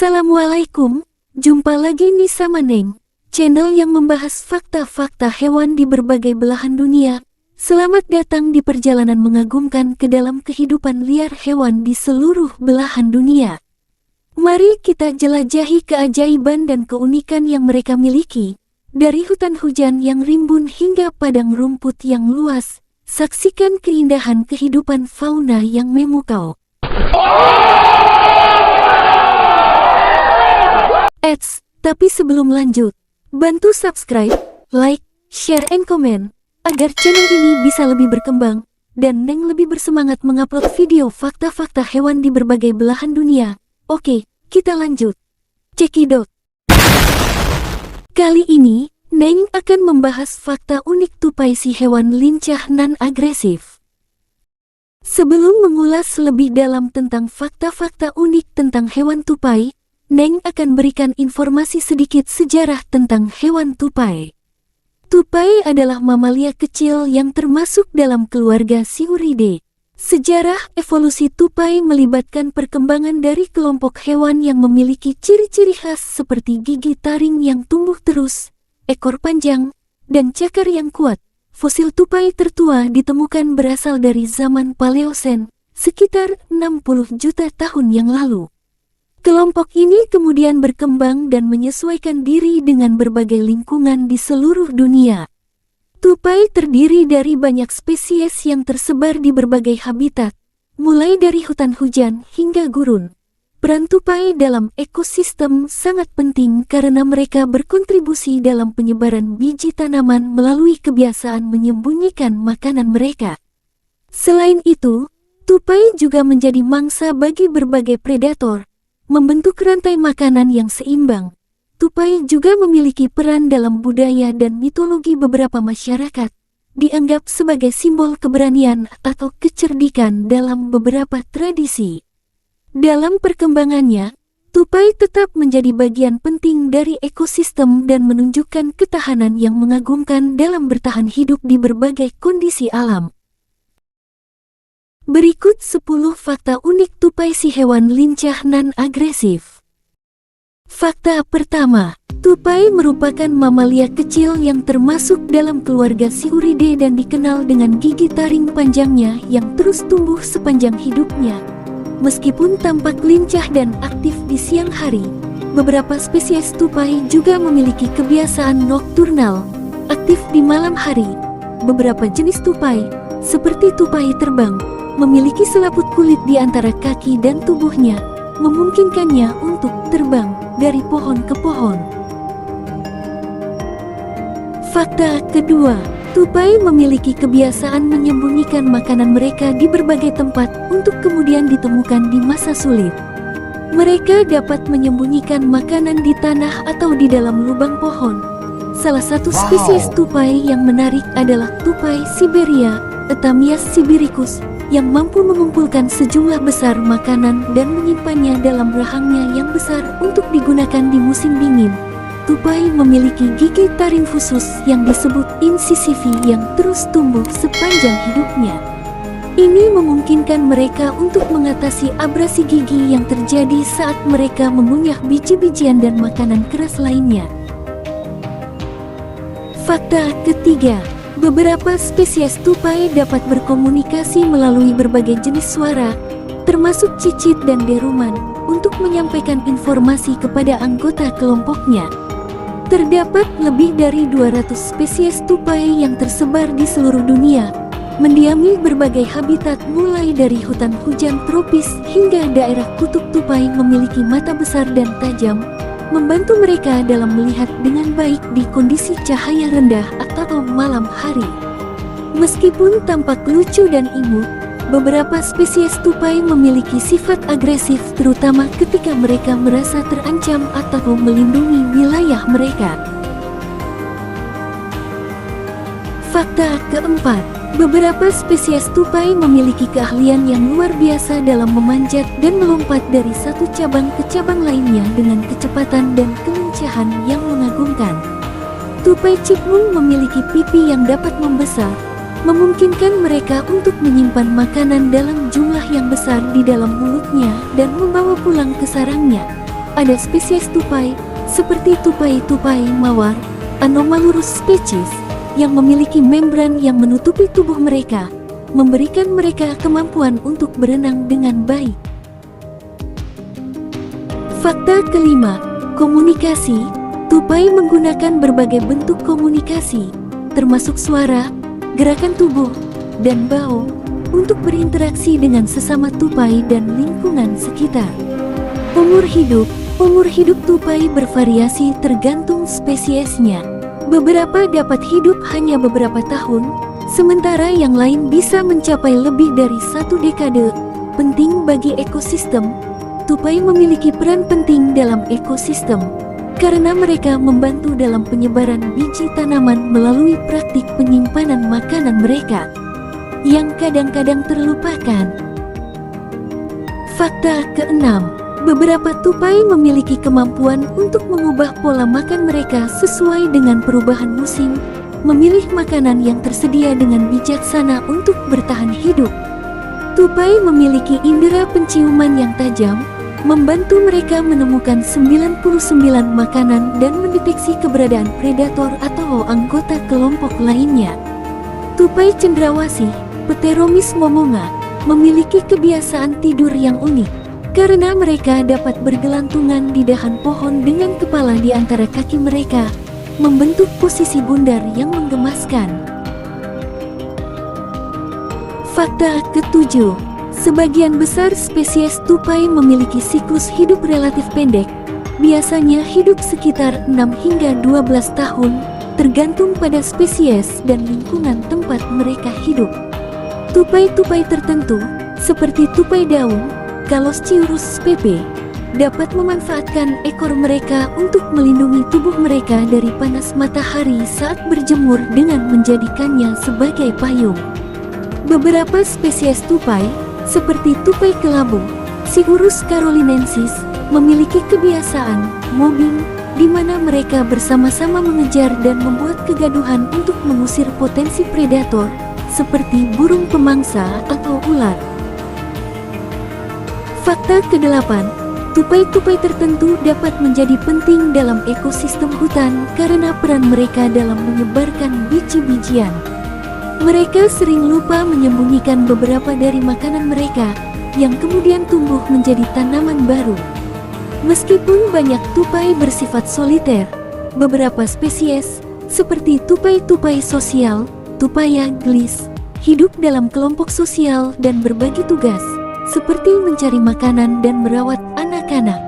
Assalamualaikum, jumpa lagi nih sama Neng, channel yang membahas fakta-fakta hewan di berbagai belahan dunia. Selamat datang di perjalanan mengagumkan ke dalam kehidupan liar hewan di seluruh belahan dunia. Mari kita jelajahi keajaiban dan keunikan yang mereka miliki. Dari hutan hujan yang rimbun hingga padang rumput yang luas, saksikan keindahan kehidupan fauna yang memukau. Tapi sebelum lanjut, bantu subscribe, like, share, and comment, agar channel ini bisa lebih berkembang, dan Neng lebih bersemangat mengupload video fakta-fakta hewan di berbagai belahan dunia. Oke, kita lanjut. Cekidot. Kali ini, Neng akan membahas fakta unik tupai si hewan lincah non-agresif. Sebelum mengulas lebih dalam tentang fakta-fakta unik tentang hewan tupai, Neng akan berikan informasi sedikit sejarah tentang hewan tupai. Tupai adalah mamalia kecil yang termasuk dalam keluarga Sciuridae. Sejarah evolusi tupai melibatkan perkembangan dari kelompok hewan yang memiliki ciri-ciri khas seperti gigi taring yang tumbuh terus, ekor panjang, dan cakar yang kuat. Fosil tupai tertua ditemukan berasal dari zaman Paleosen, sekitar 60 juta tahun yang lalu. Kelompok ini kemudian berkembang dan menyesuaikan diri dengan berbagai lingkungan di seluruh dunia. Tupai terdiri dari banyak spesies yang tersebar di berbagai habitat, mulai dari hutan hujan hingga gurun. Peran tupai dalam ekosistem sangat penting karena mereka berkontribusi dalam penyebaran biji tanaman melalui kebiasaan menyembunyikan makanan mereka. Selain itu, tupai juga menjadi mangsa bagi berbagai predator, membentuk rantai makanan yang seimbang. Tupai juga memiliki peran dalam budaya dan mitologi beberapa masyarakat, dianggap sebagai simbol keberanian atau kecerdikan dalam beberapa tradisi. Dalam perkembangannya, tupai tetap menjadi bagian penting dari ekosistem dan menunjukkan ketahanan yang mengagumkan dalam bertahan hidup di berbagai kondisi alam. Berikut 10 fakta unik tupai si hewan lincah non-agresif. Fakta pertama, tupai merupakan mamalia kecil yang termasuk dalam keluarga Sciuridae dan dikenal dengan gigi taring panjangnya yang terus tumbuh sepanjang hidupnya. Meskipun tampak lincah dan aktif di siang hari, beberapa spesies tupai juga memiliki kebiasaan nokturnal, aktif di malam hari. Beberapa jenis tupai, seperti tupai terbang, memiliki selaput kulit di antara kaki dan tubuhnya, memungkinkannya untuk terbang dari pohon ke pohon. Fakta kedua, tupai memiliki kebiasaan menyembunyikan makanan mereka di berbagai tempat untuk kemudian ditemukan di masa sulit. Mereka dapat menyembunyikan makanan di tanah atau di dalam lubang pohon. Salah satu spesies tupai yang menarik adalah tupai Siberia, Etamias sibiricus, yang mampu mengumpulkan sejumlah besar makanan dan menyimpannya dalam rahangnya yang besar untuk digunakan di musim dingin. Tupai memiliki gigi taring khusus yang disebut insisivi yang terus tumbuh sepanjang hidupnya. Ini memungkinkan mereka untuk mengatasi abrasi gigi yang terjadi saat mereka mengunyah biji-bijian dan makanan keras lainnya. Fakta ketiga, beberapa spesies tupai dapat berkomunikasi melalui berbagai jenis suara, termasuk cicit dan deruman, untuk menyampaikan informasi kepada anggota kelompoknya. Terdapat lebih dari 200 spesies tupai yang tersebar di seluruh dunia, mendiami berbagai habitat mulai dari hutan hujan tropis hingga daerah kutub. Tupai memiliki mata besar dan tajam, membantu mereka dalam melihat dengan baik di kondisi cahaya rendah atau malam hari. Meskipun tampak lucu dan imut, beberapa spesies tupai memiliki sifat agresif terutama ketika mereka merasa terancam atau melindungi wilayah mereka. Fakta keempat, beberapa spesies tupai memiliki keahlian yang luar biasa dalam memanjat dan melompat dari satu cabang ke cabang lainnya dengan kecepatan dan kelincahan yang mengagumkan. Tupai cipmung memiliki pipi yang dapat membesar, memungkinkan mereka untuk menyimpan makanan dalam jumlah yang besar di dalam mulutnya dan membawa pulang ke sarangnya. ada spesies tupai, seperti tupai mawar, Anomalurus species, yang memiliki membran yang menutupi tubuh mereka, memberikan mereka kemampuan untuk berenang dengan baik. Fakta kelima, komunikasi. Tupai menggunakan berbagai bentuk komunikasi, termasuk suara, gerakan tubuh, dan bau, untuk berinteraksi dengan sesama tupai dan lingkungan sekitar. Umur hidup tupai bervariasi tergantung spesiesnya. Beberapa dapat hidup hanya beberapa tahun, sementara yang lain bisa mencapai lebih dari 1 dekade. Penting bagi ekosistem. Tupai memiliki peran penting dalam ekosistem, karena mereka membantu dalam penyebaran biji tanaman melalui praktik penyimpanan makanan mereka, yang kadang-kadang terlupakan. Fakta keenam, beberapa tupai memiliki kemampuan untuk mengubah pola makan mereka sesuai dengan perubahan musim, memilih makanan yang tersedia dengan bijaksana untuk bertahan hidup. Tupai memiliki indera penciuman yang tajam, membantu mereka menemukan 99 makanan dan mendeteksi keberadaan predator atau anggota kelompok lainnya. Tupai cendrawasih, Pteromis momonga, memiliki kebiasaan tidur yang unik, karena mereka dapat bergelantungan di dahan pohon dengan kepala di antara kaki mereka, membentuk posisi bundar yang menggemaskan. Fakta ketujuh, sebagian besar spesies tupai memiliki siklus hidup relatif pendek, biasanya hidup sekitar 6 hingga 12 tahun, tergantung pada spesies dan lingkungan tempat mereka hidup. Tupai-tupai tertentu, seperti tupai daun, Calosciurus spp, dapat memanfaatkan ekor mereka untuk melindungi tubuh mereka dari panas matahari saat berjemur dengan menjadikannya sebagai payung. Beberapa spesies tupai, seperti tupai kelabu, Sciurus carolinensis, memiliki kebiasaan mobbing, di mana mereka bersama-sama mengejar dan membuat kegaduhan untuk mengusir potensi predator, seperti burung pemangsa atau ular. Fakta kedelapan, tupai-tupai tertentu dapat menjadi penting dalam ekosistem hutan karena peran mereka dalam menyebarkan biji-bijian. Mereka sering lupa menyembunyikan beberapa dari makanan mereka, yang kemudian tumbuh menjadi tanaman baru. Meskipun banyak tupai bersifat soliter, beberapa spesies, seperti tupai-tupai sosial, Tupaia glis, hidup dalam kelompok sosial dan berbagi tugas, seperti mencari makanan dan merawat anak-anak.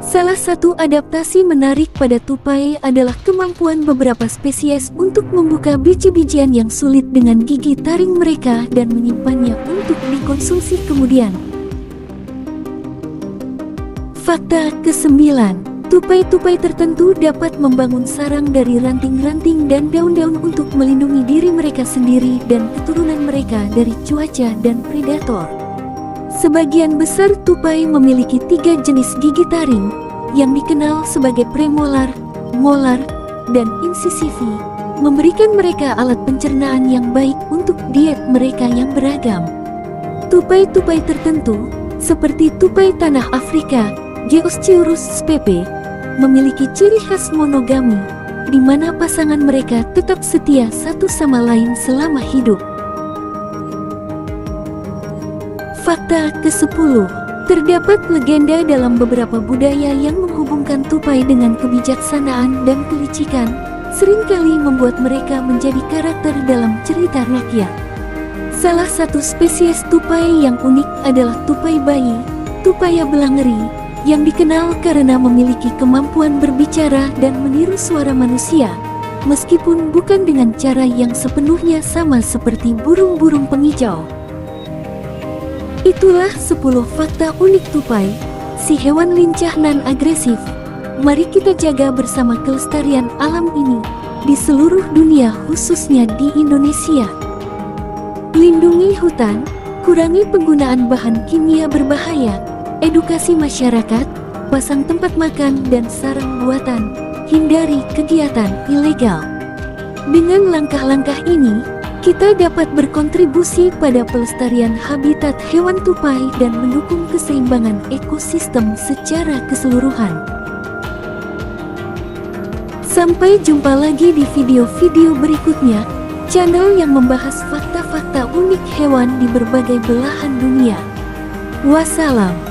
Salah satu adaptasi menarik pada tupai adalah kemampuan beberapa spesies untuk membuka biji-bijian yang sulit dengan gigi taring mereka dan menyimpannya untuk dikonsumsi kemudian. Fakta ke-9, tupai-tupai tertentu dapat membangun sarang dari ranting-ranting dan daun-daun untuk melindungi diri mereka sendiri dan keturunan mereka dari cuaca dan predator. Sebagian besar tupai memiliki 3 jenis gigi taring, yang dikenal sebagai premolar, molar, dan insisivi, memberikan mereka alat pencernaan yang baik untuk diet mereka yang beragam. Tupai-tupai tertentu, seperti tupai tanah Afrika, Geosciurus spp, memiliki ciri khas monogami, di mana pasangan mereka tetap setia satu sama lain selama hidup. Fakta ke-10, terdapat legenda dalam beberapa budaya yang menghubungkan tupai dengan kebijaksanaan dan kelicikan, seringkali membuat mereka menjadi karakter dalam cerita rakyat. Salah satu spesies tupai yang unik adalah tupai bayi, Tupaia belangeri, yang dikenal karena memiliki kemampuan berbicara dan meniru suara manusia, meskipun bukan dengan cara yang sepenuhnya sama seperti burung-burung pengicau. Itulah 10 fakta unik tupai, si hewan lincah nan agresif. Mari kita jaga bersama kelestarian alam ini di seluruh dunia, khususnya di Indonesia. Lindungi hutan, kurangi penggunaan bahan kimia berbahaya, edukasi masyarakat, pasang tempat makan dan sarang buatan, hindari kegiatan ilegal. Dengan langkah-langkah ini, kita dapat berkontribusi pada pelestarian habitat hewan tupai dan mendukung keseimbangan ekosistem secara keseluruhan. Sampai jumpa lagi di video-video berikutnya, channel yang membahas fakta-fakta unik hewan di berbagai belahan dunia. Wassalam.